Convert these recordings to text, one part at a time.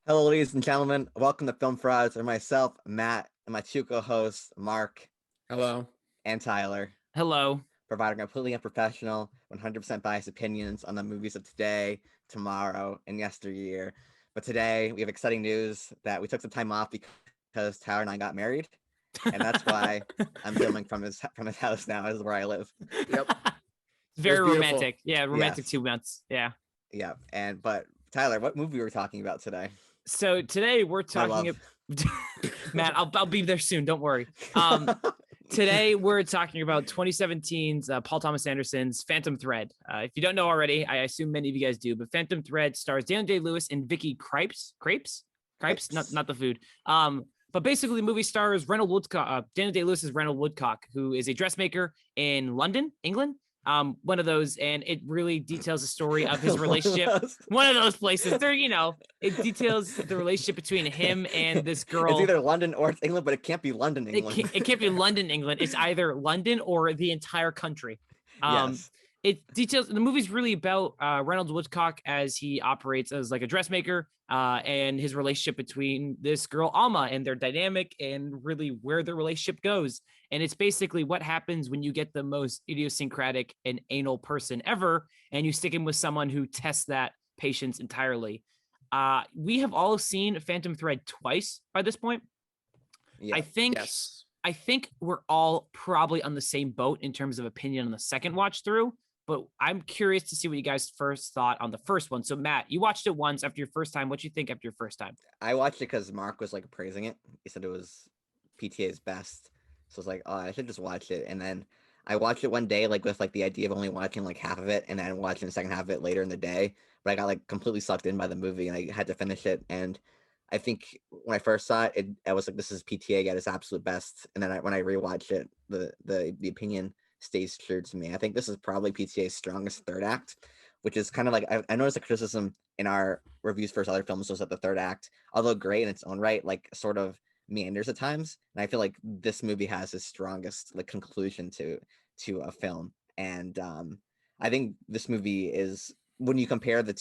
Hello, ladies and gentlemen. Welcome to Film Frauds, and myself, Matt, and my two co-hosts, Mark Hello. and Tyler, Hello. providing completely unprofessional, 100% biased opinions on the movies of today, tomorrow, and yesteryear. But today, we have exciting news that we took some time off because Tyler and I got married, and that's why I'm filming from his house now. This is where I live. Yep. Very beautiful. romantic. Yeah, romantic Yes. 2 months. Yeah. Yeah, but Tyler, what movie were we talking about today? So today we're My talking love. Matt, I'll be there soon. Don't worry. Today we're talking about 2017's Paul Thomas Anderson's Phantom Thread. If you don't know already, I assume many of you guys do, but Phantom Thread stars Daniel Day-Lewis and Vicky Krieps, not the food. But basically, the movie stars Reynold Woodcock. Daniel Day-Lewis is Reynold Woodcock, who is a dressmaker in London, England. One of those, and it really details the story of his relationship. One of those places. There, it details the relationship between him and this girl. It's either London or it's England, but it can't be London, England. It can't be London, England. It's either London or the entire country. Yes. It details the movie's really about Reynolds Woodcock as he operates as like a dressmaker, and his relationship between this girl Alma and their dynamic and really where their relationship goes. And it's basically what happens when you get the most idiosyncratic and anal person ever, and you stick him with someone who tests that patience entirely. We have all seen Phantom Thread twice by this point. Yeah. I think. Yes. I think we're all probably on the same boat in terms of opinion on the second watch through, but I'm curious to see what you guys first thought on the first one. So Matt, you watched it once after your first time. What do you think after your first time? I watched it because Mark was like praising it. He said it was PTA's best. So I was like, oh, I should just watch it. And then I watched it one day, like with like the idea of only watching like half of it and then watching the second half of it later in the day. But I got like completely sucked in by the movie and I had to finish it. And I think when I first saw it, I was like, this is PTA at its absolute best. And then when I rewatched it, the opinion stays true to me. I think this is probably PTA's strongest third act, which is kind of like I noticed a criticism in our reviews for other films was that the third act, although great in its own right, like sort of meanders at times. And I feel like this movie has its strongest like conclusion to a film. And I think this movie is, when you compare the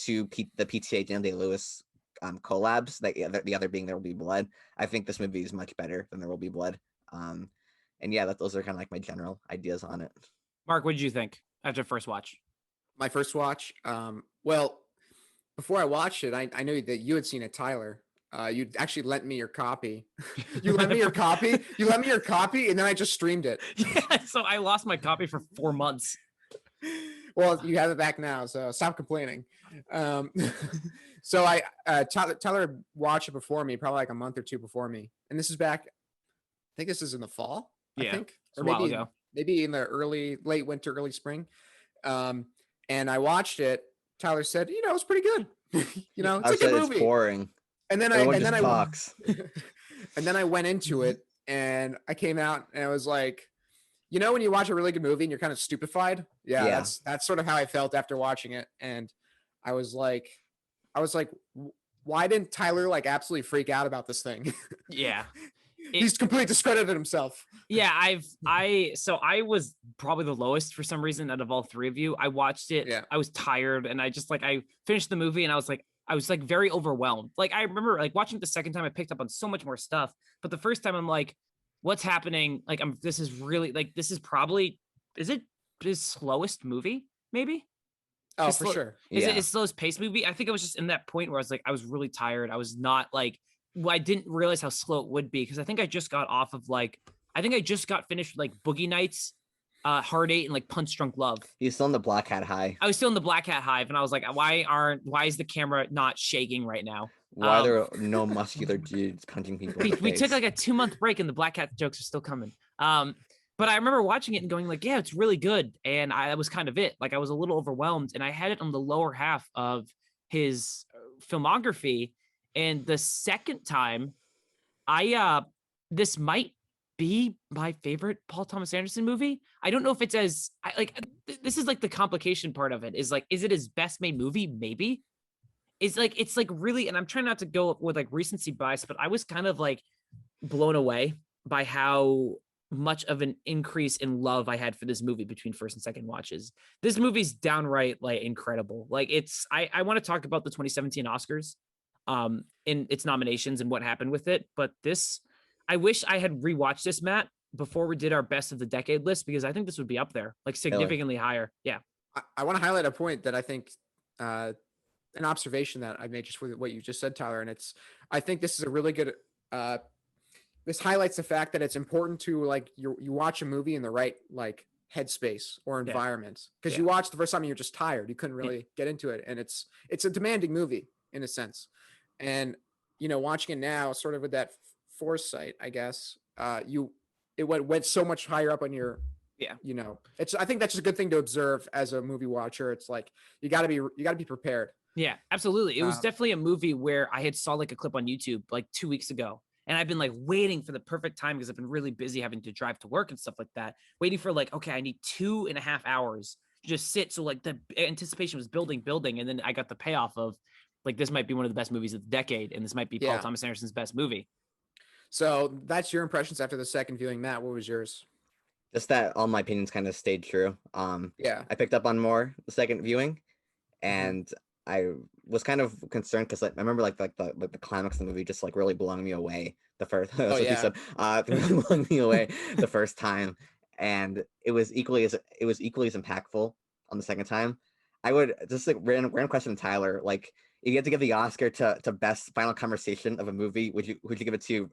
the PTA Daniel Day-Lewis collabs, like the other being There Will Be Blood, I think this movie is much better than There Will Be Blood. And yeah, those are kind of like my general ideas on it. Mark, what did you think after first watch? My first watch. Well, before I watched it, I know that you had seen it, Tyler. You actually lent me your copy. You lent me your copy. You lent me your copy, and then I just streamed it. Yeah, so I lost my copy for 4 months. Well, you have it back now, so stop complaining. So Tyler watched it before me, probably like a month or two before me, and this is back. I think this is in the fall. Yeah, I think, a while ago. Maybe in the late winter, early spring. And I watched it. Tyler said, it was pretty good. It's a good movie. It's boring. And then talks. And then I went into it, and I came out, and I was like, when you watch a really good movie and you're kind of stupefied. Yeah. That's sort of how I felt after watching it. And I was like, why didn't Tyler like absolutely freak out about this thing? Yeah. He's completely discredited himself. Yeah, I was probably the lowest for some reason out of all three of you. I watched it. Yeah. I was tired, and I finished the movie, and I was like very overwhelmed. Like I remember like watching it the second time, I picked up on so much more stuff. But the first time I'm like, what's happening? Like this is probably, is it his slowest movie? Maybe. Oh, for sure. Is it his slowest pace movie? I think I was just in that point where I was like, I was really tired. I was not like, I didn't realize how slow it would be, because I think I just got off of finished with like Boogie Nights, Hard Eight, and like Punch Drunk Love. He's still in the Black Hat High. I was still in the Black Hat Hive, and I was like, why is the camera not shaking right now? Why are there no muscular dudes punching people in the We face? took like a 2-month break, and the Black Hat jokes are still coming. But I remember watching it and going like, yeah, it's really good. And that was kind of it. Like I was a little overwhelmed, and I had it on the lower half of his filmography. And the second time, this might be my favorite Paul Thomas Anderson movie. I don't know if it's this is like the complication part of it is like, is it his best made movie? Maybe. It's like really, and I'm trying not to go with like recency bias, but I was kind of like blown away by how much of an increase in love I had for this movie between first and second watches. This movie's downright like incredible. Like I want to talk about the 2017 Oscars. in its nominations and what happened with it. But this, I wish I had rewatched this, Matt, before we did our best of the decade list, because I think this would be up there, like significantly higher. Yeah. I want to highlight a point that I think, an observation that I made just with what you just said, Tyler. And I think this is a really good, this highlights the fact that it's important to like you watch a movie in the right like headspace or environment, because you watched the first time and you're just tired. You couldn't really get into it. And it's a demanding movie in a sense. And, watching it now sort of with that foresight, I guess, it went so much higher up on your, I think that's just a good thing to observe as a movie watcher. It's like, you gotta be prepared. Yeah, absolutely. It was definitely a movie where I had saw like a clip on YouTube like 2 weeks ago. And I've been like waiting for the perfect time because I've been really busy having to drive to work and stuff like that. Waiting for like, okay, I need 2.5 hours to just sit. So like the anticipation was building. And then I got the payoff of like, this might be one of the best movies of the decade. And this might be Paul Thomas Anderson's best movie. So that's your impressions after the second viewing. Matt, what was yours? Just that all my opinions kind of stayed true. I picked up on more the second viewing, and I was kind of concerned because like, I remember like the climax of the movie just like really blowing me away the first. You said, really blowing me away the first time, and it was equally as impactful on the second time. I would just like random question to Tyler, like if you had to give the Oscar to best final conversation of a movie, would you give it to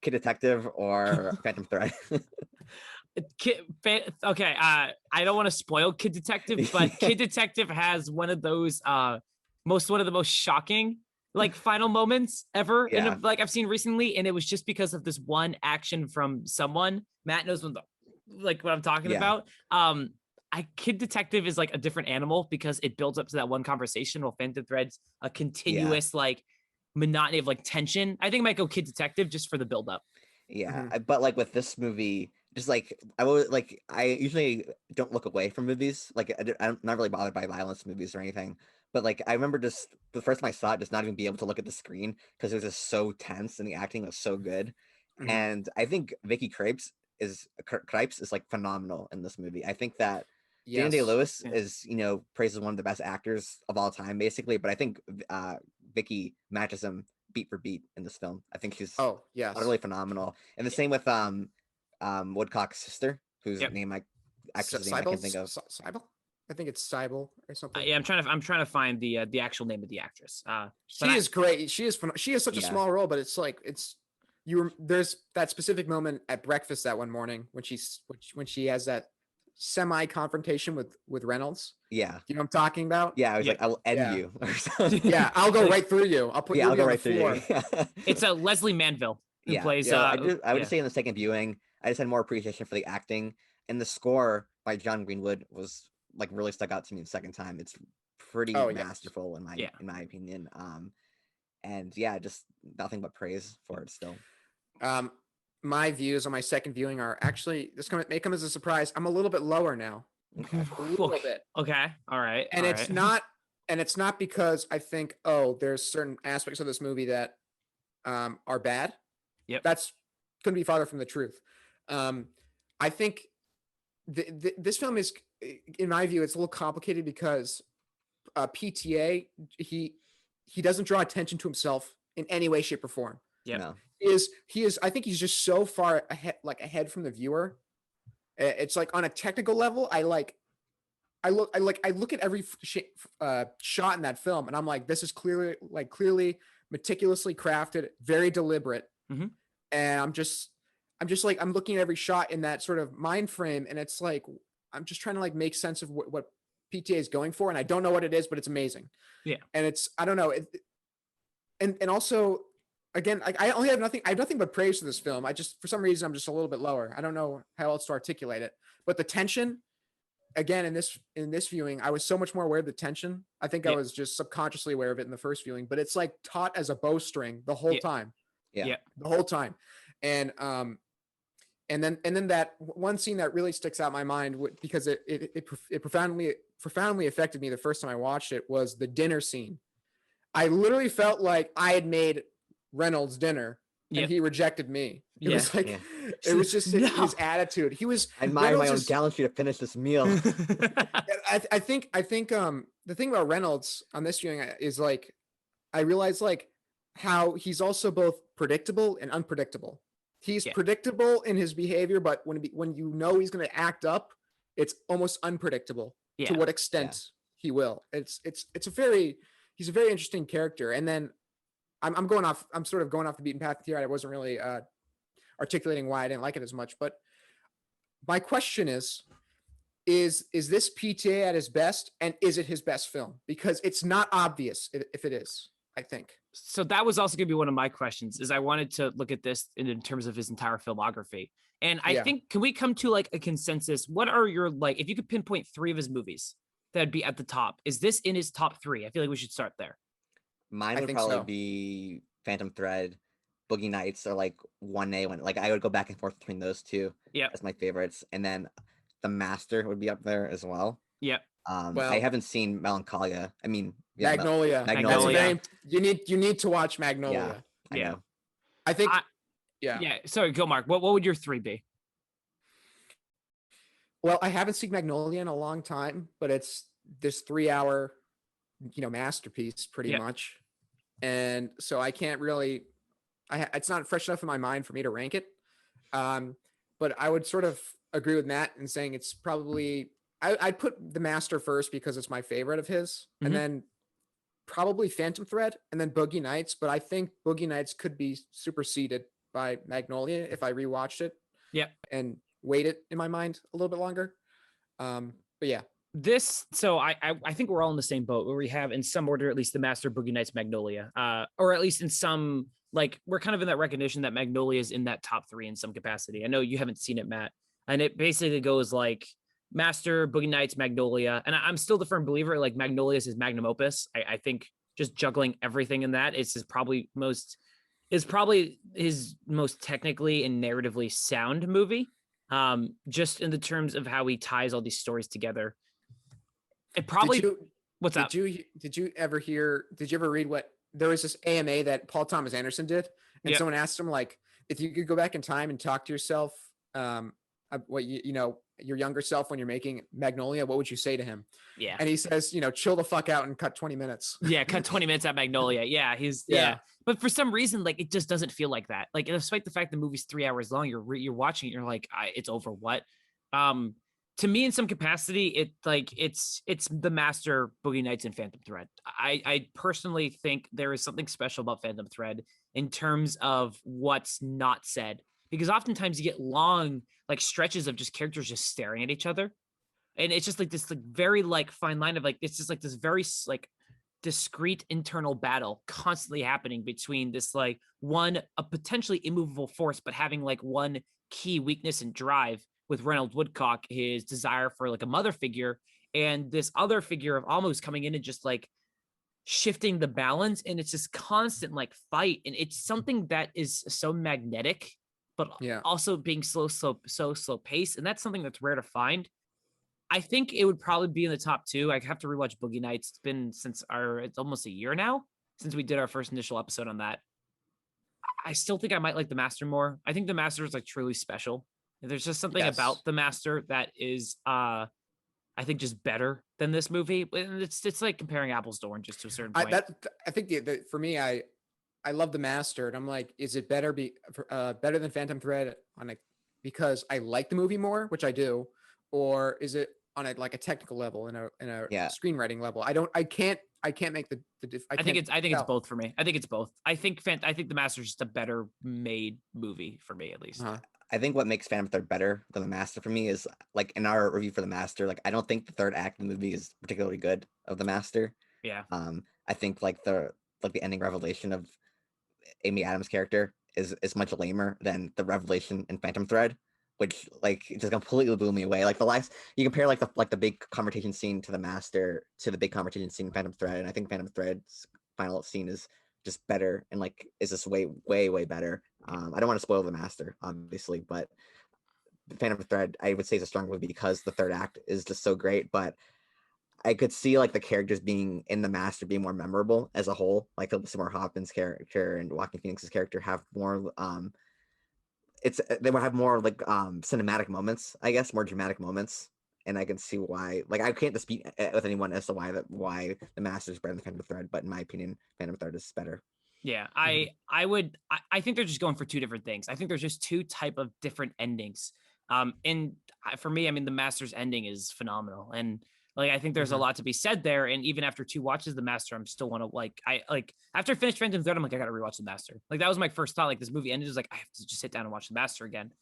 Kid Detective or Phantom Thread? Okay, I don't want to spoil Kid Detective, but Kid Detective has one of those one of the most shocking like final moments ever like I've seen recently, and it was just because of this one action from someone. Matt knows what I'm talking about. Kid Detective is like a different animal because it builds up to that one conversation, while Phantom Thread's a continuous like monotony of like tension. I think I might go Kid Detective just for the build up. But like with this movie, just like I usually don't look away from movies. Like I'm not really bothered by violence movies or anything. But like I remember just the first time I saw it, just not even be able to look at the screen because it was just so tense and the acting was so good. And I think Vicky Krieps is like phenomenal in this movie. I think that Daniel Day-Lewis is praised as one of the best actors of all time, basically. But I think Vicky matches him beat for beat in this film. I think she's utterly phenomenal. And the same with Woodcock's sister, whose name I can't think of. Seibel? I think it's Seibel or something. I'm trying to find the actual name of the actress. She is great. She is such a small role, but it's like there's that specific moment at breakfast that one morning when she has that semi-confrontation with Reynolds. Yeah. You know what I'm talking about? Yeah, I was like, I'll end you. Or something. Yeah, I'll go right through you. I'll put you on the floor. It's a Leslie Manville who plays. I would just say in the second viewing, I just had more appreciation for the acting, and the score by John Greenwood was like really stuck out to me the second time. It's pretty masterful in my opinion. And just nothing but praise for it still. My views on my second viewing are actually, this may come as a surprise, I'm a little bit lower now. A little bit. Okay. All right. And it's not because I think, there's certain aspects of this movie that are bad. Yep. That's couldn't be farther from the truth. I think this film is, in my view, it's a little complicated because PTA, he doesn't draw attention to himself in any way, shape, or form. Yeah. No. He is I think he's just so far ahead from the viewer. It's like on a technical level, I look at every shot in that film and I'm like, this is clearly meticulously crafted, very deliberate. Mm-hmm. And I'm just like, I'm looking at every shot in that sort of mind frame, and it's like I'm just trying to like make sense of what PTA is going for, and I don't know what it is, but it's amazing. Yeah. And I don't know. And also, again, I have nothing but praise for this film. For some reason, I'm just a little bit lower. I don't know how else to articulate it, but the tension, again, in this viewing, I was so much more aware of the tension. I think I was just subconsciously aware of it in the first viewing, but it's like taut as a bowstring the whole time. Yeah. The whole time. And then that one scene that really sticks out in my mind because it profoundly affected me the first time I watched it was the dinner scene. I literally felt like I had made Reynolds dinner and he rejected me. It was like, it was just his attitude. He was, I admire my own gallantry to finish this meal. I think the thing about Reynolds on this viewing is like, I realized like how he's also both predictable and unpredictable. He's Yeah. predictable in his behavior, but when you know he's going to act up, it's almost unpredictable to Yeah. what extent he will. It's a very he's a very interesting character. And then I'm sort of going off the beaten path here. I wasn't really articulating why I didn't like it as much, but my question is this PTA at his best, and is it his best film? Because it's not obvious if it is, I think. So that was also going to be one of my questions, is I wanted to look at this in terms of his entire filmography. And I think, can we come to like a consensus? What are your, like, if you could pinpoint 3 of his movies that'd be at the top, is this in his top 3? I feel like we should start there. Mine would probably be Phantom Thread, Boogie Nights, or like 1A, one. Like I would go back and forth between those two. Yeah, as my favorites, and then The Master would be up there as well. Yep. I haven't seen Melancholia. I mean, Magnolia. Magnolia. You need to watch Magnolia. I know. I think. Yeah. Sorry, go Mark. What would your 3 be? Well, I haven't seen Magnolia in a long time, but it's this 3-hour, masterpiece pretty much, and so I can't really. It's not fresh enough in my mind for me to rank it. But I would sort of agree with Matt in saying it's probably I'd put The Master first because it's my favorite of his, and then probably Phantom Thread, and then Boogie Nights. But I think Boogie Nights could be superseded by Magnolia if I rewatched it. Yep. And weighed it in my mind a little bit longer. But yeah. So I think we're all in the same boat where we have in some order at least The Master, Boogie Nights, Magnolia, or at least in some, like, we're kind of in that recognition that Magnolia is in that top 3 in some capacity. I know you haven't seen it, Matt, and it basically goes like Master, Boogie Nights, Magnolia, and I'm still the firm believer like Magnolia is his magnum opus. I think just juggling everything in that is probably his most technically and narratively sound movie. Just in the terms of how he ties all these stories together. It probably. Did you ever read what there was this AMA that Paul Thomas Anderson did, and someone asked him, like, if you could go back in time and talk to yourself, what your younger self when you're making Magnolia, what would you say to him? Yeah. And he says, chill the fuck out and cut 20 minutes. Yeah, cut 20 minutes at Magnolia. Yeah, yeah. But for some reason, like, it just doesn't feel like that. Like, despite the fact the movie's 3 hours long, you're watching it, you're like, it's over. What? To me, in some capacity, it's The Master, Boogie Nights, and Phantom Thread. I personally think there is something special about Phantom Thread in terms of what's not said, because oftentimes you get long, like, stretches of just characters just staring at each other, and it's just like this, like, very, like, fine line of, like, it's just like this very, like, discrete internal battle constantly happening between this, like, a potentially immovable force, but having, like, one key weakness and drive with Reynolds Woodcock, his desire for, like, a mother figure, and this other figure of almost coming in and just, like, shifting the balance. And it's this constant, like, fight, and it's something that is so magnetic, but also being slow pace, and that's something that's rare to find. I think it would probably be in the top 2. I have to rewatch Boogie Nights. It's been it's almost a year now since we did our first initial episode on that. I still think I might like The Master more. I think The Master is, like, truly special. There's just something about The Master that is, I think, just better than this movie. And it's like comparing apples to oranges to a certain point. I think for me, I love The Master, and I'm like, is it better than Phantom Thread because I like the movie more, which I do, or is it on a technical level, in a screenwriting level? I can't make the I think it's both for me. I think it's both. I think The Master is just a better made movie for me, at least. I think what makes Phantom Thread better than The Master for me is, like, in our review for The Master, like, I don't think the third act of the movie is particularly good of The Master. Yeah. I think the ending revelation of Amy Adams' character is much lamer than the revelation in Phantom Thread, which, like, it just completely blew me away. Like, you compare the big conversation scene to The Master to the big conversation scene in Phantom Thread, and I think Phantom Thread's final scene is just better, and, like, is just way, way, way better. I don't want to spoil The Master, obviously, but Phantom Thread, I would say, is a strong movie because the third act is just so great. But I could see, like, the characters being in The Master being more memorable as a whole. Like, Alyssa Moore Hopkins' character and Joaquin Phoenix's character have more. They will have more, like, cinematic moments, I guess, more dramatic moments. And I can see why. Like, I can't dispute with anyone as to why The Master is better than Phantom Thread, but in my opinion, Phantom Thread is better. Yeah, I think they're just going for two different things. I think there's just two type of different endings. For me, I mean, the Master's ending is phenomenal, and like I think there's a lot to be said there. And even after two watches the Master, I'm still want to after I finished Phantom Thread, I'm like I gotta rewatch the Master. Like that was my first thought. Like this movie ended, is like I have to just sit down and watch the Master again.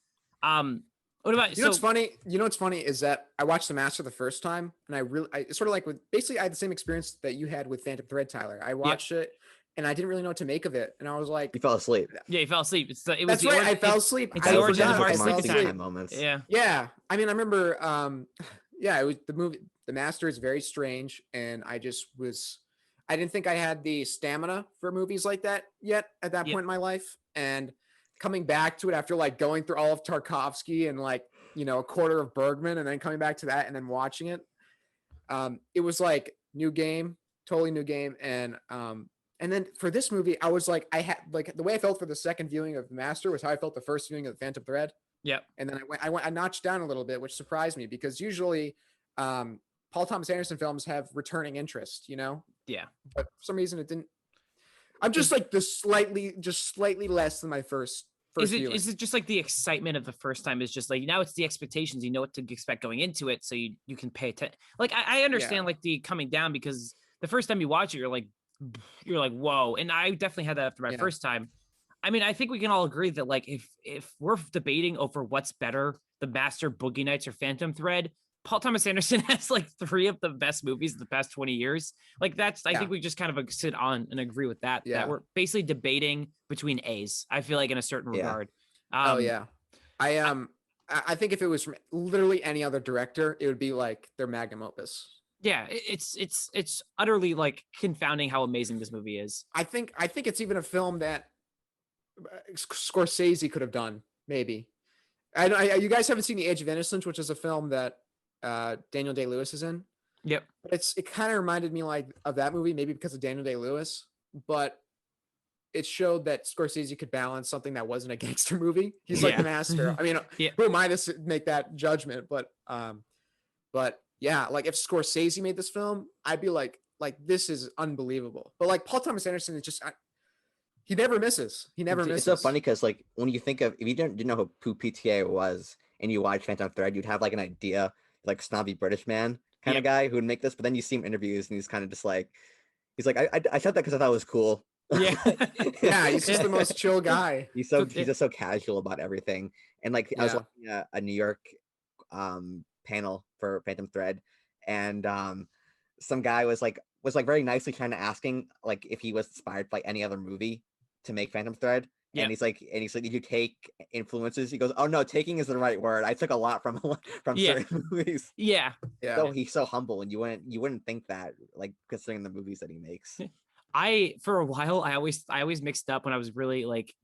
What about you know what's funny? You know what's funny is that I watched the Master the first time, and I sort of like with basically I had the same experience that you had with Phantom Thread, Tyler. I watched it and I didn't really know what to make of it, and I was like, You fell asleep. Yeah, you fell asleep. That's right. I fell asleep. It's I the origin of forgot. our I fell sleeping asleep. time. Moments. Yeah. Yeah, I mean, I remember. Yeah, it was the movie. The Master is very strange, and I didn't think I had the stamina for movies like that yet at that point in my life, and coming back to it after like going through all of Tarkovsky and like a quarter of Bergman, and then coming back to that and then watching it, it was like new game, totally new game, and then for this movie, I was like, I had like the way I felt for the second viewing of the Master was how I felt the first viewing of the Phantom Thread. Yep. And then I notched down a little bit, which surprised me because usually Paul Thomas Anderson films have returning interest, Yeah. But for some reason it didn't. I'm just like slightly less than my first viewing. Is it just like the excitement of the first time is just like now it's the expectations, you know what to expect going into it, so you can pay attention. Like I understand like the coming down because the first time you watch it, you're like, whoa. And I definitely had that after my first time. I mean, I think we can all agree that like if we're debating over what's better, the Master, Boogie Nights, or Phantom Thread, Paul Thomas Anderson has like three of the best movies of the past 20 years. Like I think we just kind of sit on and agree with that. Yeah. That we're basically debating between A's, I feel like in a certain regard. I think if it was from literally any other director, it would be like their magnum opus. Yeah, it's utterly like confounding how amazing this movie is. I think it's even a film that Scorsese could have done, maybe. You guys haven't seen The Age of Innocence, which is a film that Daniel Day-Lewis is in. Yep. It kind of reminded me like of that movie, maybe because of Daniel Day-Lewis, but it showed that Scorsese could balance something that wasn't a gangster movie. He's like the master. I mean, who am I to make that judgment? But yeah, like if Scorsese made this film, I'd be like this is unbelievable. But like Paul Thomas Anderson is just he never misses. It's so funny because like when you think of if you didn't know who PTA was and you watch Phantom Thread, you'd have like an idea like snobby British man kind of guy who would make this. But then you see him in interviews and he's kind of just like I said that because I thought it was cool. Yeah. Yeah, he's just the most chill guy. He's just so casual about everything. And like I was watching a New York panel for Phantom Thread, and some guy was very nicely kind of asking like if he was inspired by any other movie to make Phantom Thread. And he's like, did you take influences? He goes, oh no, taking is the right word. I took a lot from certain movies. Yeah. So he's so humble, and you wouldn't think that, like considering the movies that he makes. For a while, I always mixed up when I was really like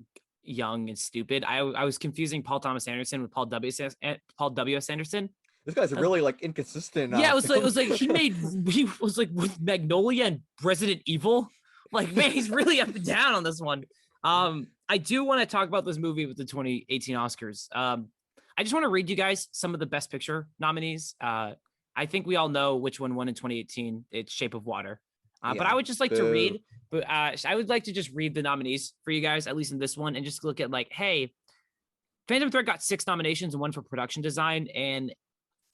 young and stupid. I was confusing Paul Thomas Anderson with Paul W.S. Anderson. This guy's really like inconsistent. Yeah, it was like he was like with Magnolia and Resident Evil. Like, man, he's really up and down on this one. I do want to talk about this movie with the 2018 Oscars. I just want to read you guys some of the Best Picture nominees. I think we all know which one won in 2018. It's Shape of Water. But I would just like to read. But I would like to just read the nominees for you guys, at least in this one, and just look at like, hey, Phantom Thread got 6 nominations and 1 for production design, and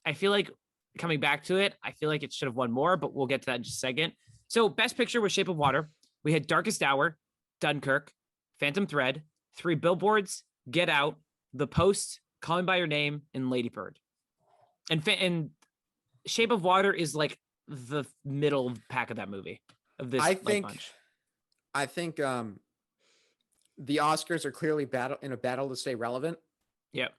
I feel like coming back to it, I feel like it should have won more, but we'll get to that in just a second. So Best Picture was Shape of Water. We had Darkest Hour, Dunkirk, Phantom Thread, 3 Billboards, Get Out, The Post, Call Me by Your Name, and Lady Bird. And Shape of Water is like the middle pack of that movie. Of this, I think the Oscars are clearly in a battle to stay relevant. Yep.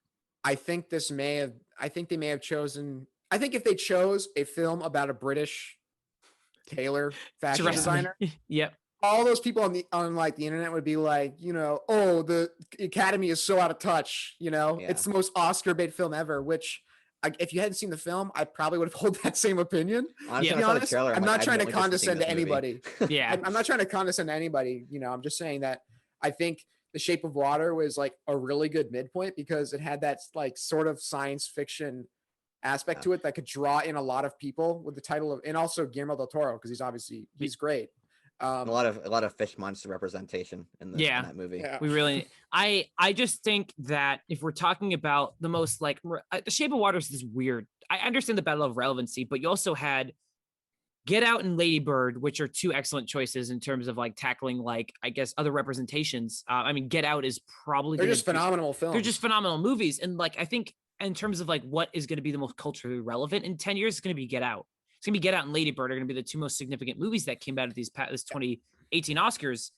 I think they may have chosen. I think if they chose a film about a British tailor fashion designer, yep, all those people on like the internet would be like, oh, the Academy is so out of touch. It's the most Oscar bait film ever. Which, if you hadn't seen the film, I probably would have held that same opinion. Honestly, to be honest, I'm not trying to condescend to anybody. Yeah, I'm not trying to condescend to anybody. I'm just saying that I think The Shape of Water was like a really good midpoint because it had that like sort of science fiction aspect to it that could draw in a lot of people with the title of, and also Guillermo del Toro, because he's great. A lot of fish monster representation in in that movie. Yeah. We really, I just think that if we're talking about the most like The Shape of Water is this weird. I understand the battle of relevancy, but you also had Get Out and Lady Bird, which are two excellent choices in terms of like tackling like I guess other representations. I mean, Get Out is probably they're just phenomenal films. They're just phenomenal movies, and like I think in terms of like what is going to be the most culturally relevant in 10 years, it's going to be Get Out. It's going to be Get Out and Lady Bird are going to be the two most significant movies that came out of this 2018 Oscars.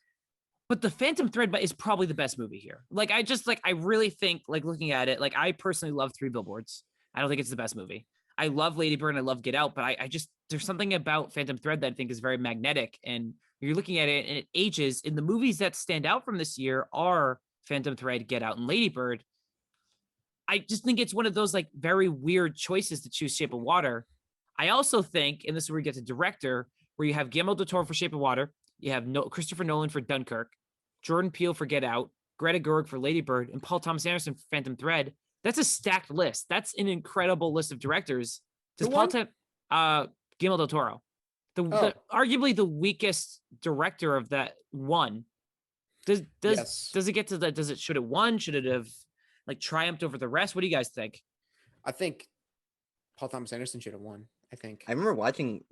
But The Phantom Thread is probably the best movie here. Like I really think like looking at it, like I personally love Three Billboards. I don't think it's the best movie. I love Lady Bird and I love Get Out, but I just there's something about Phantom Thread that I think is very magnetic. And you're looking at it and it ages. And the movies that stand out from this year are Phantom Thread, Get Out, and Lady Bird. I just think it's one of those like very weird choices to choose Shape of Water. I also think, and this is where we get to director, where you have Guillermo del Toro for Shape of Water, you have Christopher Nolan for Dunkirk, Jordan Peele for Get Out, Greta Gerwig for Lady Bird, and Paul Thomas Anderson for Phantom Thread. That's a stacked list. That's an incredible list of directors. Does Guillermo del Toro, arguably the weakest director of that one. Does it get to that? Should it won? Should it have like triumphed over the rest? What do you guys think? I think Paul Thomas Anderson should have won. I think I remember watching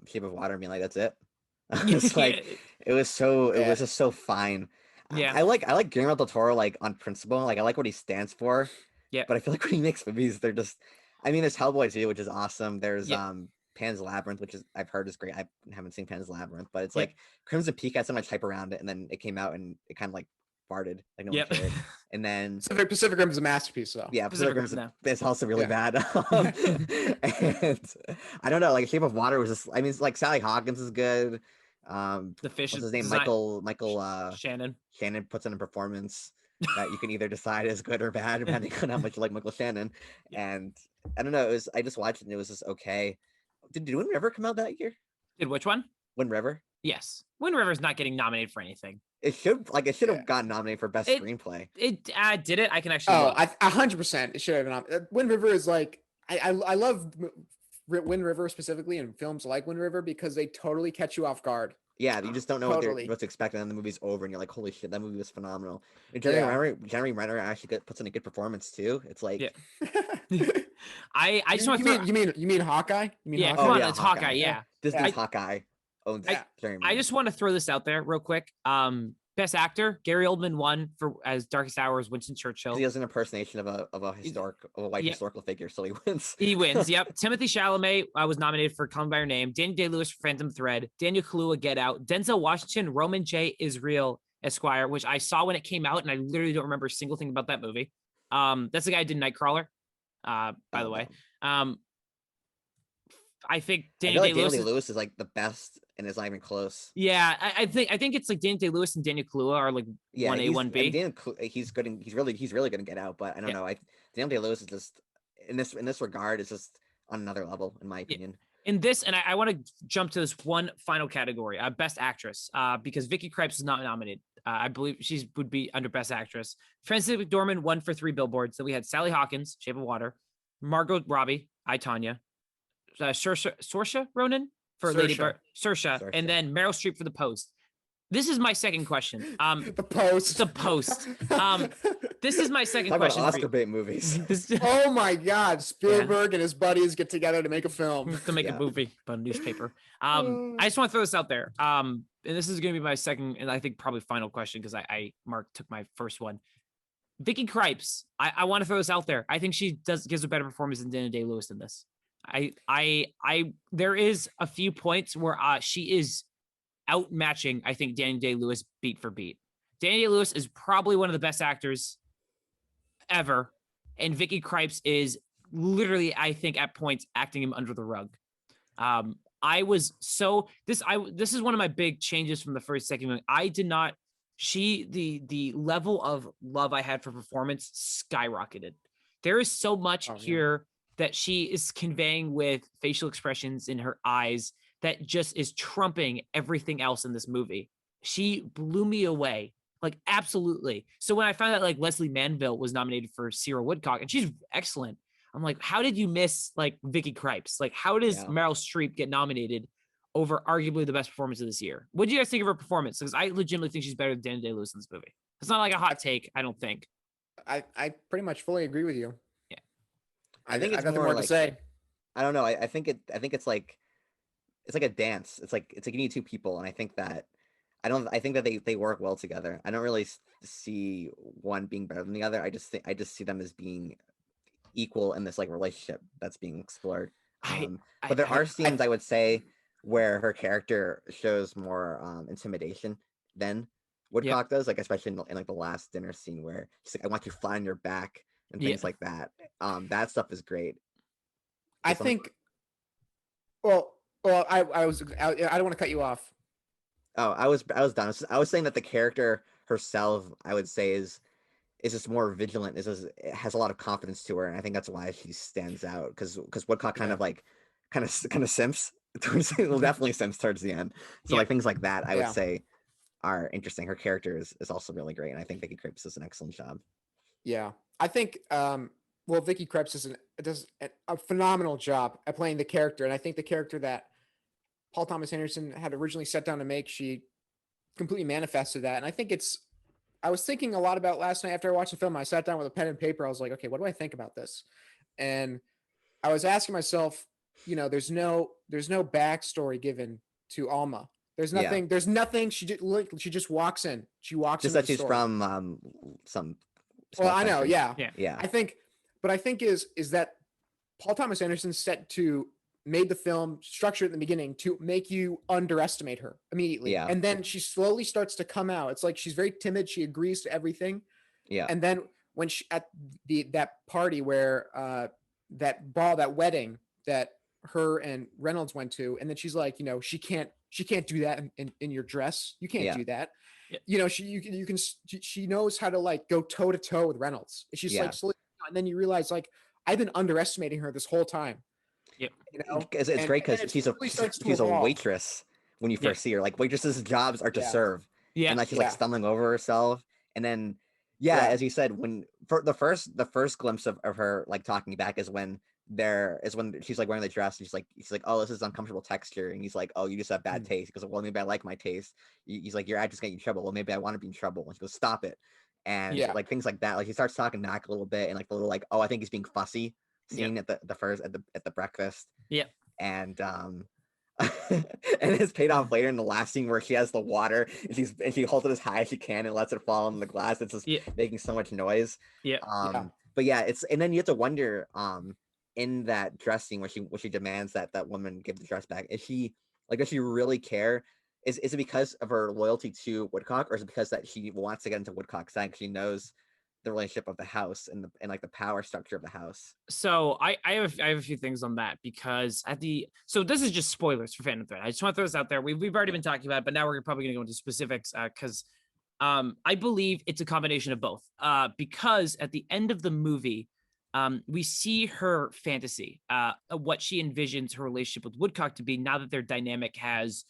Shape of Water and being like, that's it. It's like it was just so fine. Yeah. I like Guillermo del Toro like on principle. Like I like what he stands for. Yeah. But I feel like when he makes movies, they're just I mean, there's Hellboy 2, which is awesome. There's Pan's Labyrinth, which is I've heard is great. I haven't seen Pan's Labyrinth, but it's like Crimson Peak had so much hype around it, and then it came out and it kind of like farted, like no one cared. And then Pacific Rim is a masterpiece, though. Yeah, Pacific Rim is also really bad. And I don't know, like Shape of Water was just I mean, it's like Sally Hawkins is good. The fish what's his name? Michael Shannon puts in a performance that you can either decide is good or bad depending on how much you like Michael Shannon. And I don't know, I just watched it and it was just okay. Did Wind River come out that year? Did which one? Wind River? Yes. Wind River's not getting nominated for anything. It should have gotten nominated for best screenplay. It did it? I can actually 100% it should have been nominated. Wind River is like I love Wind River specifically and films like Wind River because they totally catch you off guard. Yeah, you just don't know what to expect, and then the movie's over, and you're like, "Holy shit, that movie was phenomenal!" And Jeremy Renner actually puts in a good performance too. It's like, I just want to. You mean Hawkeye? You mean Hawkeye? Come on, it's Hawkeye. Yeah, Disney's Hawkeye owns Jeremy Renner. I just want to throw this out there real quick. Best actor, Gary Oldman won as Darkest Hour as Winston Churchill. He does an impersonation of a white historical figure, so he wins. He wins. Yep. Timothée Chalamet was nominated for Call Me by Your Name. Daniel Day-Lewis for Phantom Thread. Daniel Kaluuya, Get Out. Denzel Washington, Roman J. Israel Esquire, which I saw when it came out, and I literally don't remember a single thing about that movie. That's the guy who did Nightcrawler. By the way, I think Daniel Day-Lewis is like the best, and it's not even close. Yeah, I think it's like Daniel Day-Lewis and Daniel Kaluuya are like 1A, 1B. He's good. He's really going to Get Out, but I don't know. Daniel Day-Lewis is just in this regard is just on another level, in my opinion. In this, and I want to jump to this one final category, Best Actress, because Vicky Krieps is not nominated. I believe she would be under Best Actress. Frances McDormand won for Three Billboards. So we had Sally Hawkins, Shape of Water, Margot Robbie, I, Tonya, Saoirse Ronan for Lady Bird, Saoirse, and then Meryl Streep for The Post. This is my second question. The Post. This is my second Talk question. About Oscar bait movies. Oh my God! Spielberg and his buddies get together to make a film. To make a movie, but a newspaper. I just want to throw this out there. And this is going to be my second, and I think probably final question because Mark took my first one. Vicky Krieps. I want to throw this out there. I think she gives a better performance than Daniel Day-Lewis in this. There is a few points where she is outmatching, I think, Daniel Day-Lewis beat for beat. Daniel Day-Lewis is probably one of the best actors ever, and Vicky Krieps is literally, I think, at points acting him under the rug. This is one of my big changes from the first second. I did not. The level of love I had for performance skyrocketed. There is so much here that she is conveying with facial expressions in her eyes that just is trumping everything else in this movie. She blew me away, like absolutely. So when I found out like Leslie Manville was nominated for Sarah Woodcock, and she's excellent, I'm like, how did you miss like Vicky Krieps? Like, how does Meryl Streep get nominated over arguably the best performance of this year. What do you guys think of her performance? Because I legitimately think she's better than Daniel Day-Lewis in this movie. It's not like a hot take, I don't think. I pretty much fully agree with you. Yeah. I think it's I've nothing more more like, to say. I don't know. I think it's like a dance. It's like you need two people, and I think that they work well together. I don't really see one being better than the other. I just see them as being equal in this like relationship that's being explored. But there are scenes I would say where her character shows more intimidation than Woodcock does, like especially in like the last dinner scene where she's like, "I want you flat on your back" and things like that. That stuff is great. I think. Well, I don't want to cut you off. Oh, I was done. I was saying that the character herself, I would say, is just more vigilant. It has a lot of confidence to her, and I think that's why she stands out. Because Woodcock kind of simps towards well, definitely simps towards the end. So like things like that, I would say are interesting. Her character is also really great, and I think Vicky Krieps does an excellent job. Yeah, I think Vicky Krieps does a phenomenal job at playing the character, and I think the character that Paul Thomas Anderson had originally set down to make, she completely manifested that. And I think I was thinking a lot about last night after I watched the film. I sat down with a pen and paper. I was like, okay, what do I think about this? And I was asking myself, there's no backstory given to Alma. There's nothing. Yeah. There's nothing. She just walks in. She walks in. Just that she's from some. Well, I know. Yeah. Yeah. I think is that Paul Thomas Anderson made the film structured at the beginning to make you underestimate her immediately. Yeah. And then she slowly starts to come out. It's like she's very timid. She agrees to everything. Yeah. And then when she at that party where that wedding that her and Reynolds went to, and then she's like, she can't do that in your dress. You can't do that. Yeah. She knows how to like go toe to toe with Reynolds. She's like, and then you realize like I've been underestimating her this whole time. Yep. It's great because she's a waitress when you first see her. Like waitresses' jobs are to serve. Yeah. And like she's like stumbling over herself. And then as you said, when for the first glimpse of her like talking back is when she's like wearing the dress and she's like, oh, this is uncomfortable texture, and he's like, oh, you just have bad taste. He goes, well, maybe I like my taste. He's like, your actress getting in trouble. Well, maybe I want to be in trouble. And she goes, stop it. And like things like that. Like he starts talking back a little bit, and like the little like, oh, I think he's being fussy scene at the breakfast. Yeah. And and it's paid off later in the last scene where she has the water and she holds it as high as she can and lets it fall in the glass. It's just making so much noise. Yeah. But and then you have to wonder in that dress scene where she demands that woman give the dress back. Does she really care? Is it because of her loyalty to Woodcock, or is it because that she wants to get into Woodcock's side? She knows the relationship of the house and like the power structure of the house. So I have a few things on that, because so this is just spoilers for Phantom Thread. I just want to throw this out there. We've already been talking about it, but now we're probably going to go into specifics because I believe it's a combination of both. Because at the end of the movie, we see her fantasy, what she envisions her relationship with Woodcock to be now that their dynamic has